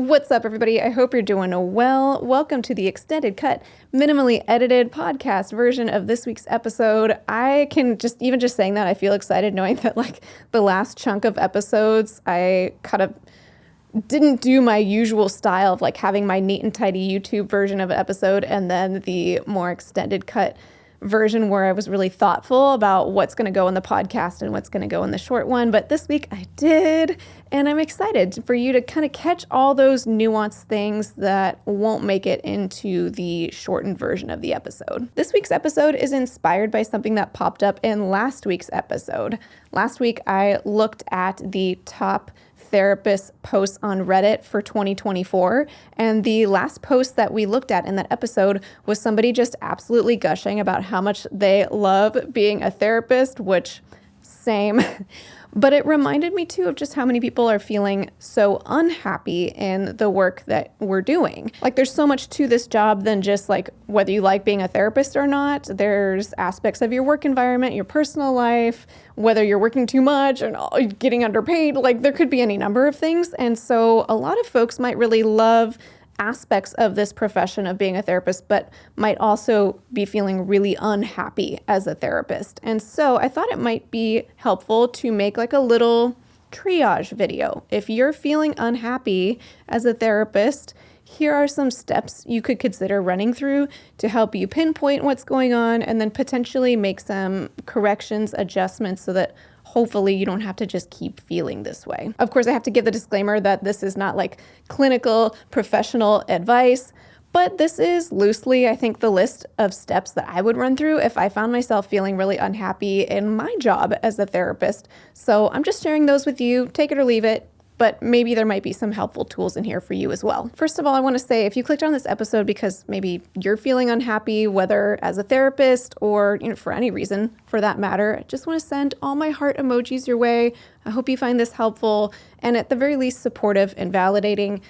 What's up, everybody? I hope you're doing well. Welcome to the extended cut, minimally edited podcast version of this week's episode. I can just saying that, I feel excited knowing that the last chunk of episodes, I kind of didn't do my usual style of having my neat and tidy YouTube version of an episode and then the more extended cut version where I was really thoughtful about what's going to go in the podcast and what's going to go in the short one. But this week I did, and I'm excited for you to kind of catch all those nuanced things that won't make it into the shortened version of the episode. This week's episode is inspired by something that popped up in last week's episode. Last week I looked at the top therapist posts on Reddit for 2024. And the last post that we looked at in that episode was somebody just absolutely gushing about how much they love being a therapist, which same. But it reminded me too of just how many people are feeling so unhappy in the work that we're doing. There's so much to this job than just whether you like being a therapist or not. There's aspects of your work environment, your personal life, whether you're working too much or getting underpaid. There could be any number of things. And so a lot of folks might really love aspects of this profession of being a therapist, but might also be feeling really unhappy as a therapist. And so I thought it might be helpful to make a little triage video. If you're feeling unhappy as a therapist, here are some steps you could consider running through to help you pinpoint what's going on and then potentially make some corrections, adjustments so that hopefully you don't have to just keep feeling this way. Of course, I have to give the disclaimer that this is not clinical professional advice, but this is loosely, I think, the list of steps that I would run through if I found myself feeling really unhappy in my job as a therapist. So I'm just sharing those with you, take it or leave it. But maybe there might be some helpful tools in here for you as well. First of all, I want to say if you clicked on this episode because maybe you're feeling unhappy, whether as a therapist or for any reason for that matter, I just want to send all my heart emojis your way. I hope you find this helpful and at the very least supportive and validating.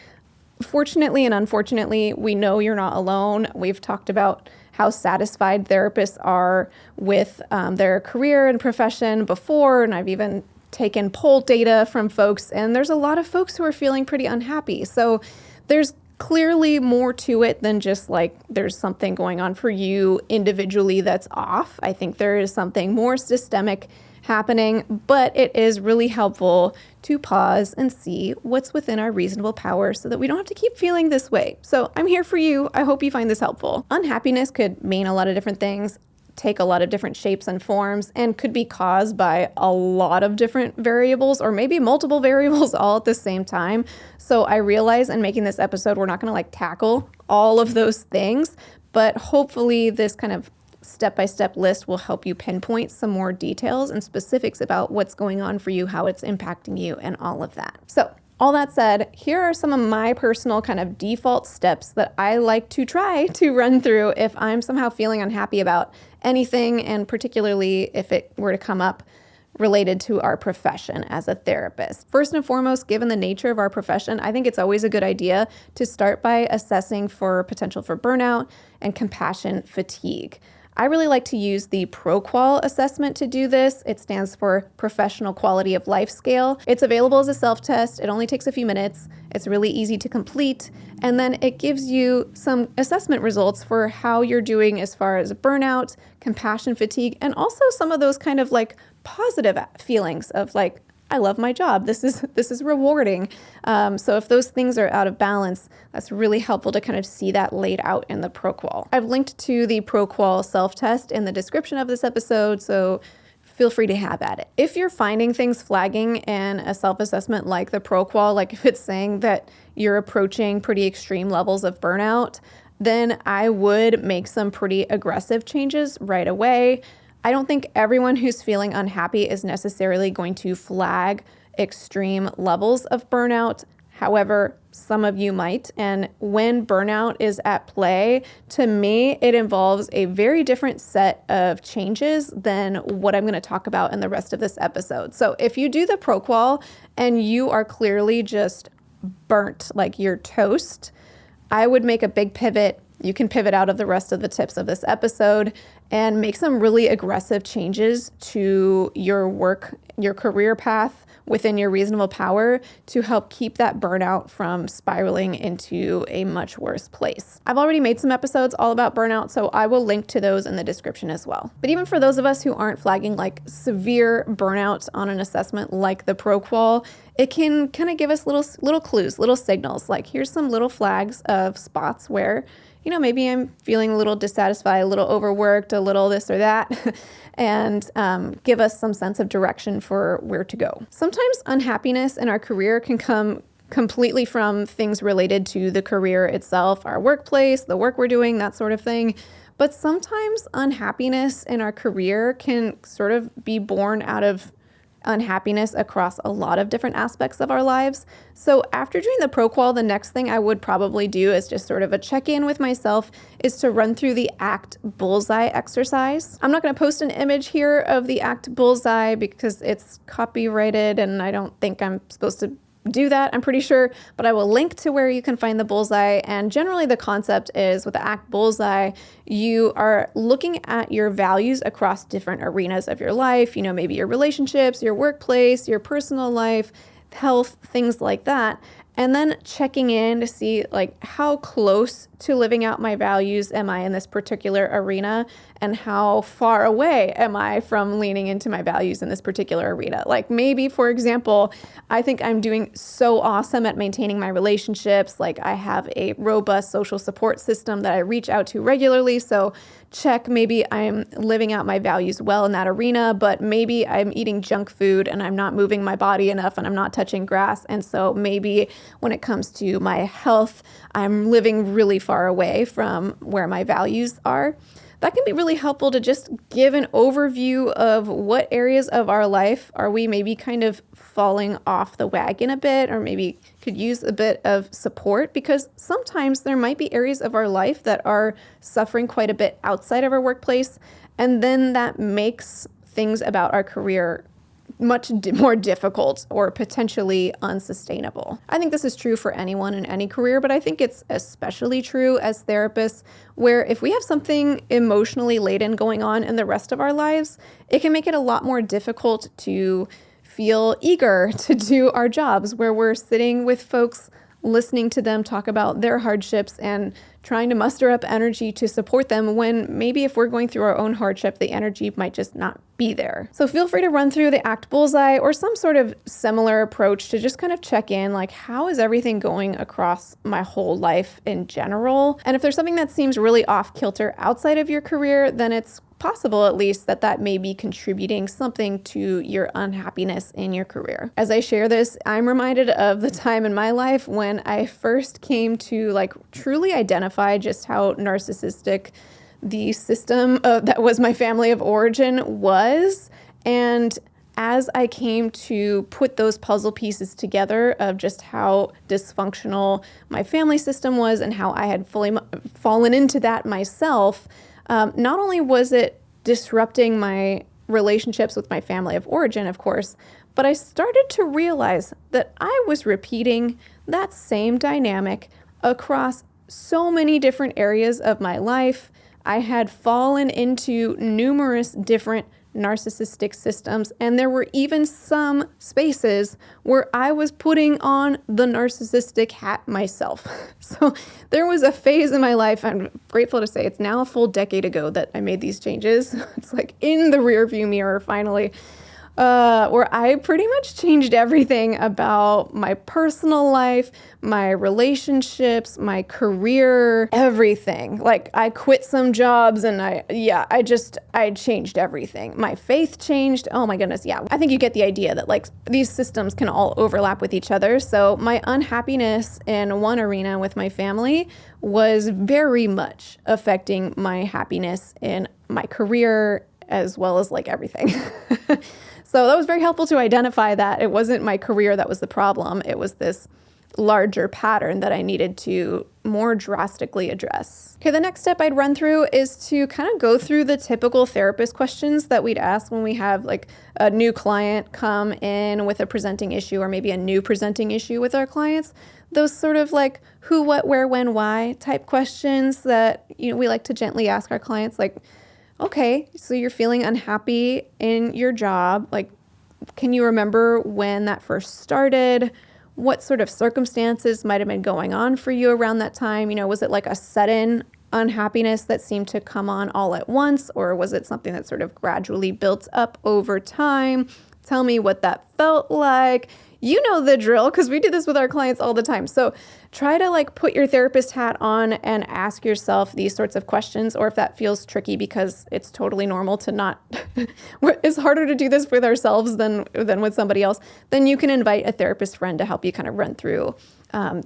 Fortunately and unfortunately, we know you're not alone. We've talked about how satisfied therapists are with their career and profession before, and I've even taken poll data from folks, and there's a lot of folks who are feeling pretty unhappy. So there's clearly more to it than just there's something going on for you individually that's off. I think there is something more systemic happening, but it is really helpful to pause and see what's within our reasonable power so that we don't have to keep feeling this way. So I'm here for you. I hope you find this helpful. Unhappiness could mean a lot of different things, take a lot of different shapes and forms, and could be caused by a lot of different variables or maybe multiple variables all at the same time. So I realize in making this episode, we're not going to tackle all of those things, but hopefully this kind of step-by-step list will help you pinpoint some more details and specifics about what's going on for you, how it's impacting you, and all of that. So all that said, here are some of my personal kind of default steps that I like to try to run through if I'm somehow feeling unhappy about anything, and particularly if it were to come up related to our profession as a therapist. First and foremost, given the nature of our profession, I think it's always a good idea to start by assessing for potential for burnout and compassion fatigue. I really like to use the ProQual assessment to do this. It stands for Professional Quality of Life Scale. It's available as a self-test. It only takes a few minutes. It's really easy to complete. And then it gives you some assessment results for how you're doing as far as burnout, compassion fatigue, and also some of those kind of positive feelings of I love my job. This is rewarding. So if those things are out of balance, that's really helpful to kind of see that laid out in the ProQual. I've linked to the ProQual self-test in the description of this episode, so feel free to have at it. If you're finding things flagging in a self-assessment like the ProQual, if it's saying that you're approaching pretty extreme levels of burnout, then I would make some pretty aggressive changes right away. I don't think everyone who's feeling unhappy is necessarily going to flag extreme levels of burnout. However, some of you might. And when burnout is at play, to me, it involves a very different set of changes than what I'm going to talk about in the rest of this episode. So if you do the ProQual and you are clearly just burnt, you're toast, I would make a big pivot. You can pivot out of the rest of the tips of this episode and make some really aggressive changes to your work your career path within your reasonable power to help keep that burnout from spiraling into a much worse place. I've already made some episodes all about burnout, so I will link to those in the description as well. But even for those of us who aren't flagging like severe burnout on an assessment like the ProQual, it can kind of give us little clues, little signals. Like here's some little flags of spots where, maybe I'm feeling a little dissatisfied, a little overworked, a little this or that, and give us some sense of direction for where to go. Sometimes unhappiness in our career can come completely from things related to the career itself, our workplace, the work we're doing, that sort of thing. But sometimes unhappiness in our career can sort of be born out of unhappiness across a lot of different aspects of our lives. So after doing the ProQual, the next thing I would probably do is just sort of a check-in with myself is to run through the ACT Bullseye exercise. I'm not going to post an image here of the ACT Bullseye because it's copyrighted and I don't think I'm supposed to do that, I'm pretty sure, but I will link to where you can find the bullseye. And generally the concept is with the ACT Bullseye, you are looking at your values across different arenas of your life, maybe your relationships, your workplace, your personal life, health, things like that. And then checking in to see like how close to living out my values am I in this particular arena and how far away am I from leaning into my values in this particular arena. Like maybe, for example, I think I'm doing so awesome at maintaining my relationships. Like I have a robust social support system that I reach out to regularly. So check, maybe I'm living out my values well in that arena, but maybe I'm eating junk food and I'm not moving my body enough and I'm not touching grass. And so maybe when it comes to my health, I'm living really far away from where my values are. That can be really helpful to just give an overview of what areas of our life are we maybe kind of falling off the wagon a bit, or maybe could use a bit of support, because sometimes there might be areas of our life that are suffering quite a bit outside of our workplace, and then that makes things about our career much more difficult or potentially unsustainable. I think this is true for anyone in any career, but I think it's especially true as therapists, where if we have something emotionally laden going on in the rest of our lives, it can make it a lot more difficult to feel eager to do our jobs, where we're sitting with folks, listening to them talk about their hardships and trying to muster up energy to support them, when maybe if we're going through our own hardship, the energy might just not be there. So feel free to run through the ACT Bullseye or some sort of similar approach to just kind of check in, like, how is everything going across my whole life in general? And if there's something that seems really off kilter outside of your career, then it's possible at least that may be contributing something to your unhappiness in your career. As I share this, I'm reminded of the time in my life when I first came to truly identify just how narcissistic the system that was my family of origin was. And as I came to put those puzzle pieces together of just how dysfunctional my family system was and how I had fully fallen into that myself, not only was it disrupting my relationships with my family of origin, of course, but I started to realize that I was repeating that same dynamic across so many different areas of my life. I had fallen into numerous different narcissistic systems, and there were even some spaces where I was putting on the narcissistic hat myself. So there was a phase in my life, I'm grateful to say it's now a full decade ago that I made these changes. It's like in the rearview mirror finally, where I pretty much changed everything about my personal life, my relationships, my career, everything. Like I quit some jobs and I changed everything. My faith changed. Oh my goodness. Yeah. I think you get the idea that these systems can all overlap with each other. So my unhappiness in one arena with my family was very much affecting my happiness in my career as well as everything. So that was very helpful to identify that it wasn't my career that was the problem. It was this larger pattern that I needed to more drastically address. Okay, the next step I'd run through is to kind of go through the typical therapist questions that we'd ask when we have a new client come in with a presenting issue, or maybe a new presenting issue with our clients. Those sort of who, what, where, when, why type questions that we like to gently ask our clients, okay, so you're feeling unhappy in your job. Can you remember when that first started? What sort of circumstances might have been going on for you around that time? Was it like a sudden unhappiness that seemed to come on all at once, or was it something that sort of gradually built up over time? Tell me what that felt like. You know the drill, because we do this with our clients all the time. So try to put your therapist hat on and ask yourself these sorts of questions, or if that feels tricky because it's totally normal to not, it's harder to do this with ourselves than with somebody else, then you can invite a therapist friend to help you kind of run through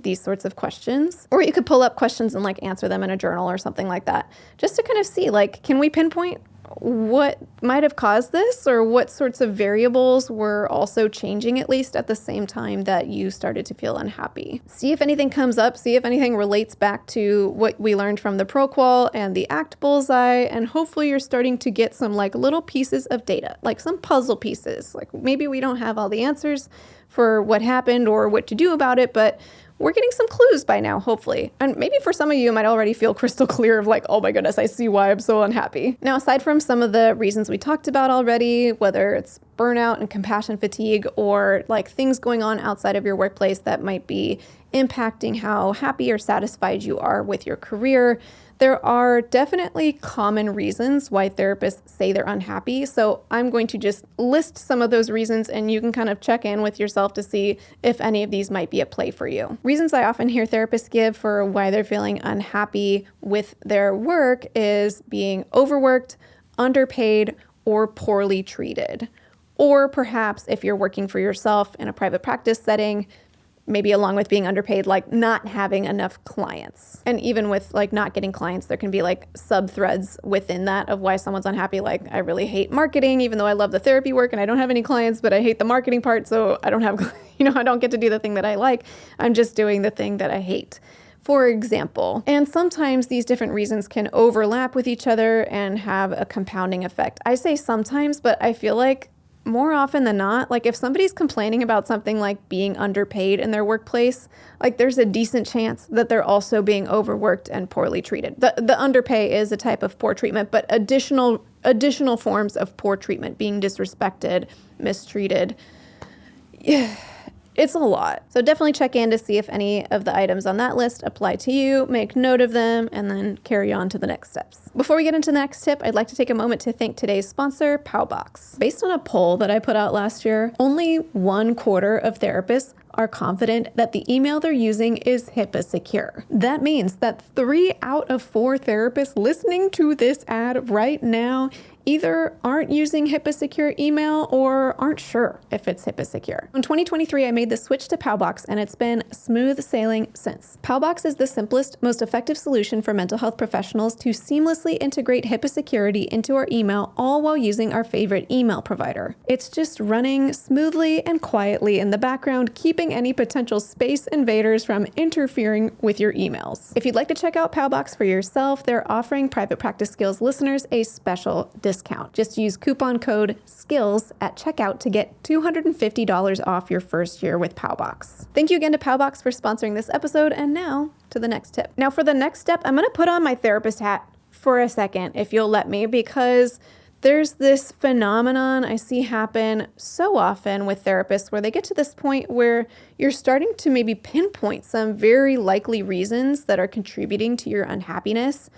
these sorts of questions. Or you could pull up questions and answer them in a journal or something like that, just to kind of see, can we pinpoint what might have caused this, or what sorts of variables were also changing, at least at the same time that you started to feel unhappy. See if anything comes up, see if anything relates back to what we learned from the ProQual and the ACT bullseye, and hopefully you're starting to get some little pieces of data, some puzzle pieces. Maybe we don't have all the answers for what happened or what to do about it, but we're getting some clues by now, hopefully. And maybe for some of you, it might already feel crystal clear of oh my goodness, I see why I'm so unhappy. Now, aside from some of the reasons we talked about already, whether it's burnout and compassion fatigue, or things going on outside of your workplace that might be impacting how happy or satisfied you are with your career, there are definitely common reasons why therapists say they're unhappy. So I'm going to just list some of those reasons, and you can kind of check in with yourself to see if any of these might be at play for you. Reasons I often hear therapists give for why they're feeling unhappy with their work is being overworked, underpaid, or poorly treated. Or perhaps if you're working for yourself in a private practice setting, maybe along with being underpaid, not having enough clients. And even with not getting clients, there can be sub-threads within that of why someone's unhappy. I really hate marketing, even though I love the therapy work and I don't have any clients, but I hate the marketing part. So I don't have, I don't get to do the thing that I like. I'm just doing the thing that I hate, for example. And sometimes these different reasons can overlap with each other and have a compounding effect. I say sometimes, but I feel more often than not, if somebody's complaining about something like being underpaid in their workplace, there's a decent chance that they're also being overworked and poorly treated. The underpay is a type of poor treatment, but additional forms of poor treatment, being disrespected, mistreated, it's a lot. So definitely check in to see if any of the items on that list apply to you, make note of them, and then carry on to the next steps. Before we get into the next tip, I'd like to take a moment to thank today's sponsor, Powbox. Based on a poll that I put out last year, only 1/4 of therapists are confident that the email they're using is HIPAA secure. That means that 3 out of 4 therapists listening to this ad right now either aren't using HIPAA secure email or aren't sure if it's HIPAA secure. In 2023, I made the switch to Powbox, and it's been smooth sailing since. Powbox is the simplest, most effective solution for mental health professionals to seamlessly integrate HIPAA security into our email, all while using our favorite email provider. It's just running smoothly and quietly in the background, keeping any potential space invaders from interfering with your emails. If you'd like to check out Powbox for yourself, they're offering Private Practice Skills listeners a special discount. Just use coupon code SKILLS at checkout to get $250 off your first year with Powbox. Thank you again to Powbox for sponsoring this episode, and now to the next tip. Now for the next step, I'm going to put on my therapist hat for a second, if you'll let me, because there's this phenomenon I see happen so often with therapists where they get to this point where you're starting to maybe pinpoint some very likely reasons that are contributing to your unhappiness.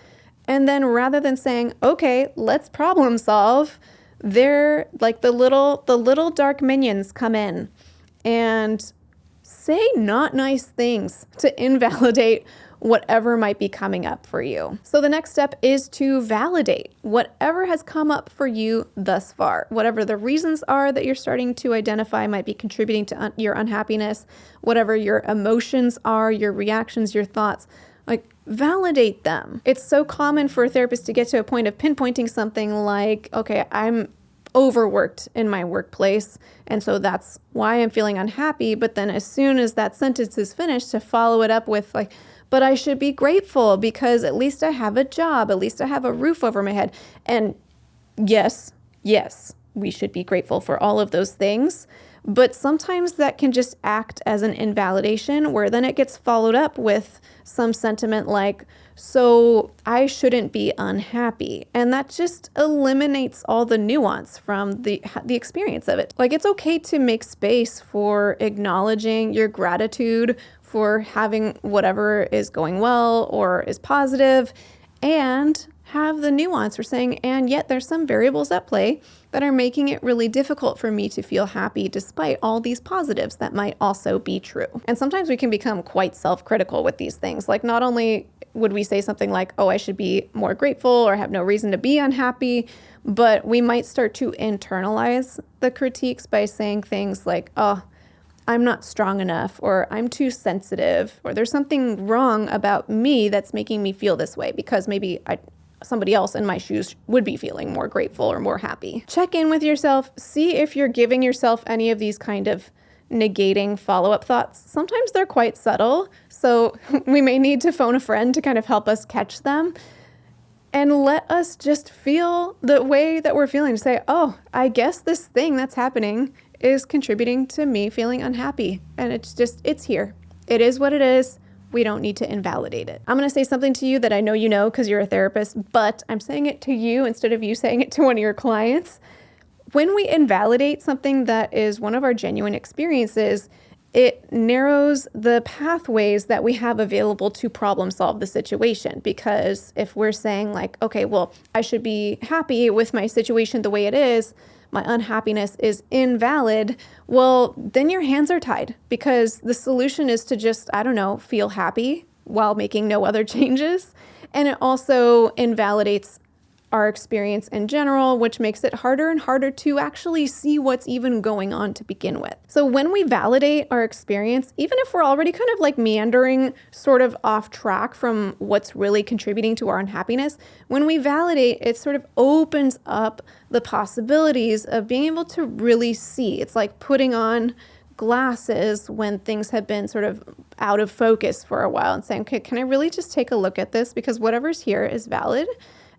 And then rather than saying, okay, let's problem solve, they're the little dark minions come in and say not nice things to invalidate whatever might be coming up for you. So the next step is to validate whatever has come up for you thus far. Whatever the reasons are that you're starting to identify might be contributing to your unhappiness, whatever your emotions are, your reactions, your thoughts, validate them. It's so common for a therapist to get to a point of pinpointing something like, okay, I'm overworked in my workplace, and so that's why I'm feeling unhappy. But then as soon as that sentence is finished, to follow it up with but I should be grateful because at least I have a job, at least I have a roof over my head. And yes, we should be grateful for all of those things. But sometimes that can just act as an invalidation, where then it gets followed up with some sentiment like, so I shouldn't be unhappy. And that just eliminates all the nuance from the experience of it. Like, it's okay to make space for acknowledging your gratitude for having whatever is going well or is positive, and have the nuance for saying, and yet there's some variables at play that are making it really difficult for me to feel happy despite all these positives that might also be true. And sometimes we can become quite self-critical with these things. Like, not only would we say something like, oh, I should be more grateful or have no reason to be unhappy, but we might start to internalize the critiques by saying things like, oh, I'm not strong enough, or I'm too sensitive, or there's something wrong about me that's making me feel this way, because maybe somebody else in my shoes would be feeling more grateful or more happy. Check in with yourself. See if you're giving yourself any of these kind of negating follow-up thoughts. Sometimes they're quite subtle, so we may need to phone a friend to kind of help us catch them. And let us just feel the way that we're feeling. Say, oh, I guess this thing that's happening is contributing to me feeling unhappy. And it's here. It is what it is. We don't need to invalidate it. I'm going to say something to you that I know you know because you're a therapist, but I'm saying it to you instead of you saying it to one of your clients. When we invalidate something that is one of our genuine experiences, it narrows the pathways that we have available to problem solve the situation. Because if we're saying like, okay, well, I should be happy with my situation the way it is, my unhappiness is invalid, well, then your hands are tied, because the solution is to just, feel happy while making no other changes. And it also invalidates our experience in general, which makes it harder and harder to actually see what's even going on to begin with. So when we validate our experience, even if we're already kind of like meandering sort of off track from what's really contributing to our unhappiness, when we validate, it sort of opens up the possibilities of being able to really see. It's like putting on glasses when things have been sort of out of focus for a while and saying, okay, can I really just take a look at this? Because whatever's here is valid,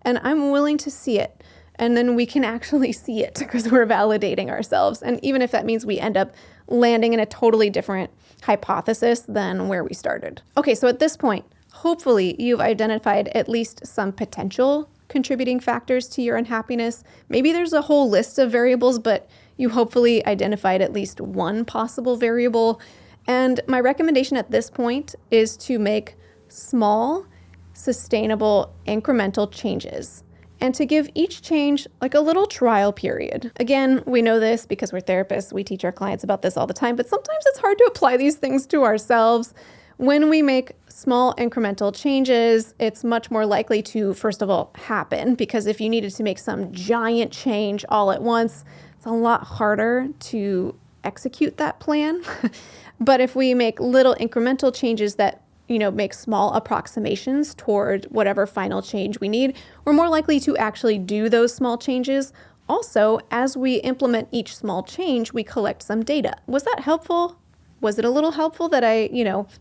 and I'm willing to see it. And then we can actually see it because we're validating ourselves. And even if that means we end up landing in a totally different hypothesis than where we started. Okay, so at this point, hopefully you've identified at least some potential contributing factors to your unhappiness. Maybe there's a whole list of variables, but you hopefully identified at least one possible variable. And my recommendation at this point is to make small, sustainable, incremental changes, and to give each change like a little trial period. Again, we know this because we're therapists. We teach our clients about this all the time, but sometimes it's hard to apply these things to ourselves. When we make small incremental changes, it's much more likely to, first of all, happen, because if you needed to make some giant change all at once, it's a lot harder to execute that plan. But if we make little incremental changes that make small approximations toward whatever final change we need, we're more likely to actually do those small changes. Also, as we implement each small change, we collect some data. Was that helpful? Was it a little helpful that I,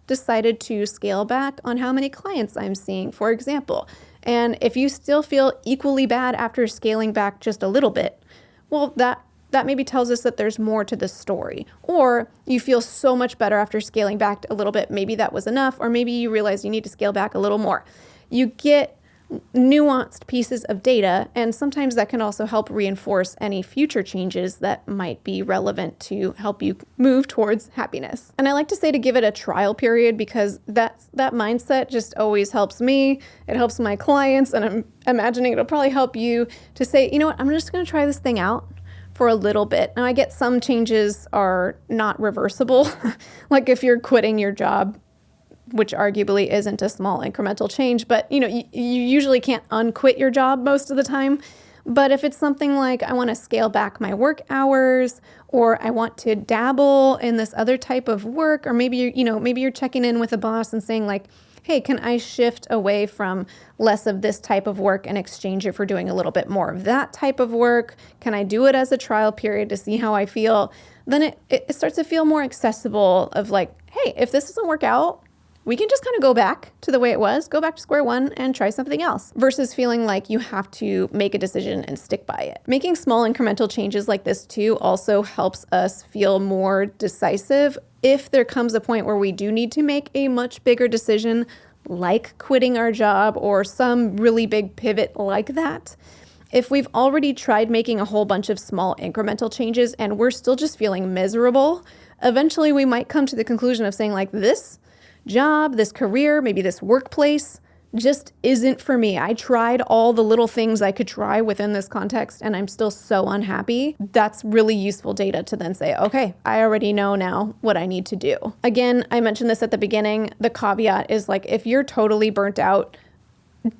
decided to scale back on how many clients I'm seeing, for example? And if you still feel equally bad after scaling back just a little bit, well, that maybe tells us that there's more to the story. Or you feel so much better after scaling back a little bit. Maybe that was enough, or maybe you realize you need to scale back a little more. You get nuanced pieces of data, and sometimes that can also help reinforce any future changes that might be relevant to help you move towards happiness. And I like to say to give it a trial period, because that mindset just always helps me. It helps my clients, and I'm imagining it'll probably help you to say, you know what, I'm just going to try this thing out for a little bit. Now, I get some changes are not reversible. Like if you're quitting your job, which arguably isn't a small incremental change, but you usually can't unquit your job most of the time. But if it's something like I want to scale back my work hours, or I want to dabble in this other type of work, or maybe you're checking in with a boss and saying like, hey, can I shift away from less of this type of work and exchange it for doing a little bit more of that type of work? Can I do it as a trial period to see how I feel? Then it starts to feel more accessible of like, hey, if this doesn't work out, we can just kind of go back to the way it was, go back to square one and try something else versus feeling like you have to make a decision and stick by it. Making small incremental changes like this too also helps us feel more decisive if there comes a point where we do need to make a much bigger decision, like quitting our job or some really big pivot like that. If we've already tried making a whole bunch of small incremental changes and we're still just feeling miserable, eventually we might come to the conclusion of saying like, this job, this career, maybe this workplace just isn't for me. I tried all the little things I could try within this context and I'm still so unhappy. That's really useful data to then say, okay, I already know now what I need to do. Again, I mentioned this at the beginning. The caveat is like, if you're totally burnt out,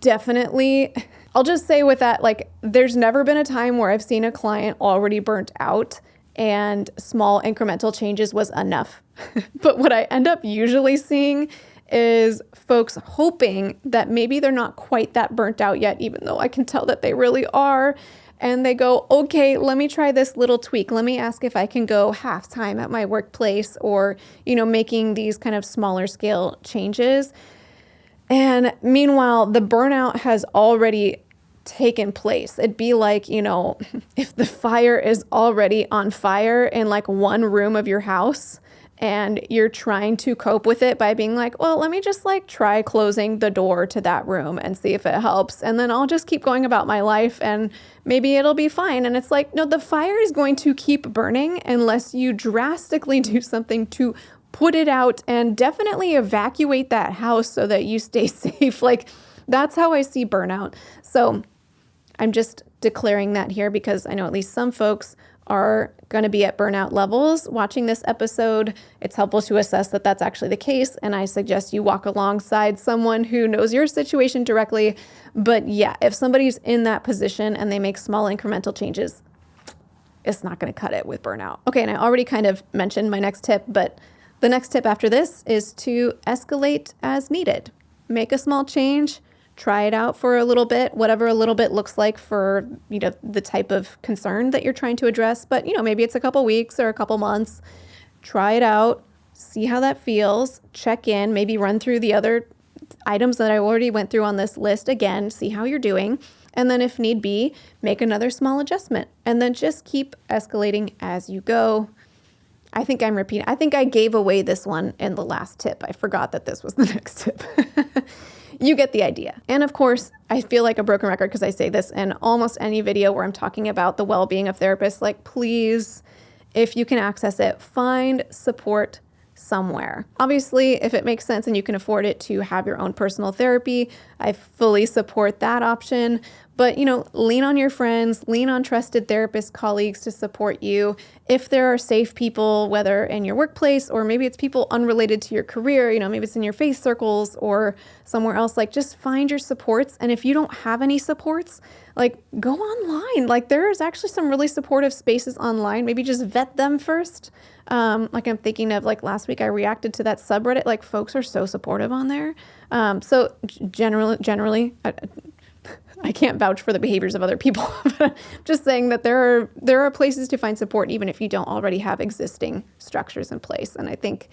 definitely, I'll just say with that, like, there's never been a time where I've seen a client already burnt out and small incremental changes was enough. But what I end up usually seeing is folks hoping that maybe they're not quite that burnt out yet, even though I can tell that they really are. And they go, okay, let me try this little tweak. Let me ask if I can go half time at my workplace or, making these kind of smaller scale changes. And meanwhile, the burnout has already taken place. It'd be like, if the fire is already on fire in like one room of your house and you're trying to cope with it by being like, well, let me just like try closing the door to that room and see if it helps. And then I'll just keep going about my life and maybe it'll be fine. And it's like, no, the fire is going to keep burning unless you drastically do something to put it out and definitely evacuate that house so that you stay safe. Like, that's how I see burnout. So I'm just declaring that here because I know at least some folks are going to be at burnout levels. Watching this episode, it's helpful to assess that that's actually the case. And I suggest you walk alongside someone who knows your situation directly. But yeah, if somebody's in that position and they make small incremental changes, it's not going to cut it with burnout. Okay, and I already kind of mentioned my next tip, but the next tip after this is to escalate as needed. Make a small change, try it out for a little bit, whatever a little bit looks like for, the type of concern that you're trying to address. But, maybe it's a couple weeks or a couple months. Try it out, see how that feels, check in, maybe run through the other items that I already went through on this list again, see how you're doing. And then if need be, make another small adjustment and then just keep escalating as you go. I think I'm repeating. I think I gave away this one in the last tip. I forgot that this was the next tip. You get the idea. And of course, I feel like a broken record because I say this in almost any video where I'm talking about the well-being of therapists. Like, please, if you can access it, find support somewhere. Obviously, if it makes sense and you can afford it to have your own personal therapy, I fully support that option. But, lean on your friends, lean on trusted therapist colleagues to support you. If there are safe people, whether in your workplace or maybe it's people unrelated to your career, maybe it's in your faith circles or somewhere else, like just find your supports. And if you don't have any supports, like go online. Like there's actually some really supportive spaces online. Maybe just vet them first. Like I'm thinking of like last week I reacted to that subreddit. Like folks are so supportive on there. So generally, I can't vouch for the behaviors of other people, but I'm just saying that there are places to find support even if you don't already have existing structures in place. And I think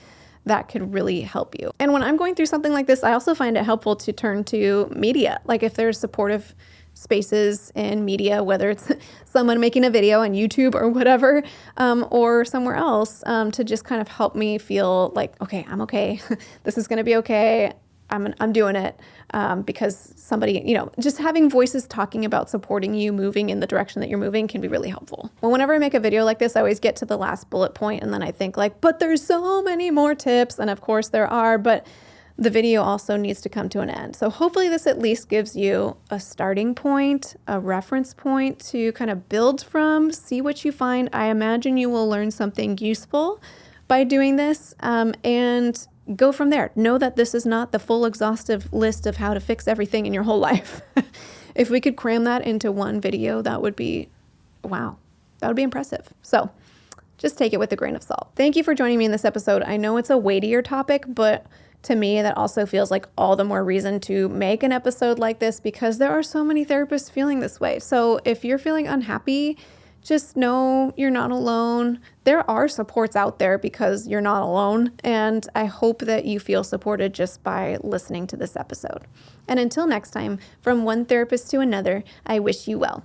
that could really help you. And when I'm going through something like this, I also find it helpful to turn to media. Like if there's supportive spaces in media, whether it's someone making a video on YouTube or whatever, or somewhere else, to just kind of help me feel like, okay, I'm okay. This is going to be okay. I'm doing it, because somebody, just having voices talking about supporting you, moving in the direction that you're moving can be really helpful. Well, whenever I make a video like this, I always get to the last bullet point and then I think like, but there's so many more tips. And of course there are, but the video also needs to come to an end. So hopefully this at least gives you a starting point, a reference point to kind of build from, see what you find. I imagine you will learn something useful by doing this, and go from there. Know that this is not the full exhaustive list of how to fix everything in your whole life. If we could cram that into one video, that would be, wow, that would be impressive. So just take it with a grain of salt. Thank you for joining me in this episode. I know it's a weightier topic, but to me, that also feels like all the more reason to make an episode like this because there are so many therapists feeling this way. So if you're feeling unhappy, just know you're not alone. There are supports out there because you're not alone. And I hope that you feel supported just by listening to this episode. And until next time, from one therapist to another, I wish you well.